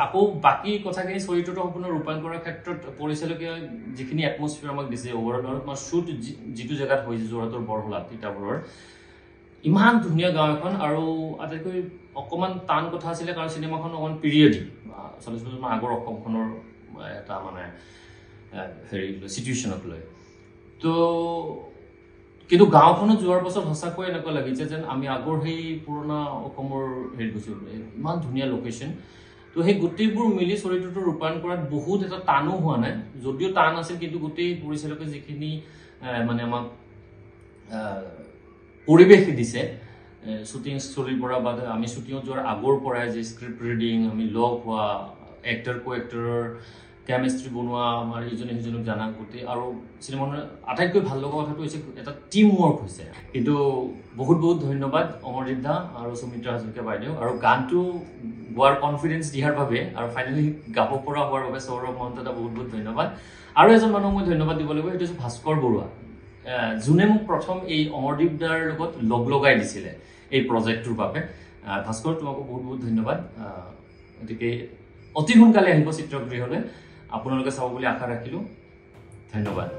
আকৌ বাকি কথাখিনি চৰিত্ৰটো সম্পূৰ্ণ ৰূপায়ণ কৰাৰ ক্ষেত্ৰত পৰিচালকে যিখিনি এটমছফিয়াৰ আমাক দিছে ওভাৰঅল আমাৰ শ্বুট যিটো জেগাত হৈছে যোৰহাটৰ বৰহোলাত তিতাবৰৰ ইমান ধুনীয়া গাঁও এখন আৰু আটাইতকৈ অকণমান টান কথা আছিলে কাৰণ চিনেমাখন অকণমান পিৰিয়ডিক 40 বছৰমান আগৰ অসমখনৰ এটা মানে হেৰি চিটুৱেশ্যনক লৈ তো কিন্তু গাঁওখনত যোৱাৰ পাছত সঁচাকৈ এনেকুৱা লাগিছে যেন আমি আগৰ সেই পুৰণা অসমৰ হেৰি গৈছোঁ ইমান ধুনীয়া লোকেশ্যন তো সেই গোটেইবোৰ মিলি চৰিত্ৰটো ৰূপায়ণ কৰাত বহুত এটা টানো হোৱা নাই যদিও টান আছিল কিন্তু গোটেই পৰিচালকে যিখিনি মানে আমাক পৰিৱেশ দিছে শ্বুটিং স্থলীৰ পৰা বা আমি শ্বুটিঙত যোৱাৰ আগৰ পৰাই যে স্ক্ৰিপ্ট ৰিডিং আমি লগ হোৱা এক্টৰ কো এক্টৰৰ কেমিষ্ট্ৰি বনোৱা আমাৰ ইজনে সিজনক জানা গোটেই আৰু চিনেমাখনৰ আটাইতকৈ ভাল লগা কথাটো হৈছে এটা টিম ৱৰ্ক হৈছে কিন্তু বহুত বহুত ধন্যবাদ অমৰজিৎ দা আৰু সুমিত্ৰা হাজৰিকা বাইদেউ আৰু গানটো গোৱাৰ কনফিডেন্স দিয়াৰ বাবে আৰু ফাইনেলি গাব পৰা হোৱাৰ বাবে সৌৰভ মহন্ত দা বহুত বহুত ধন্যবাদ আৰু এজন মানুহক মই ধন্যবাদ দিব লাগিব সেইটো হৈছে ভাস্কৰ বৰুৱা যোনে মোক প্ৰথম এই অমৰদীপ দাৰ লগত লগাই দিছিলে এই প্ৰজেক্টটোৰ বাবে ভাস্কৰ তোমাক বহুত বহুত ধন্যবাদ গতিকে অতি সোনকালে আহিব চিত্ৰগৃহলৈ আপোনালোকে চাব বুলি আশা ৰাখিলোঁ ধন্যবাদ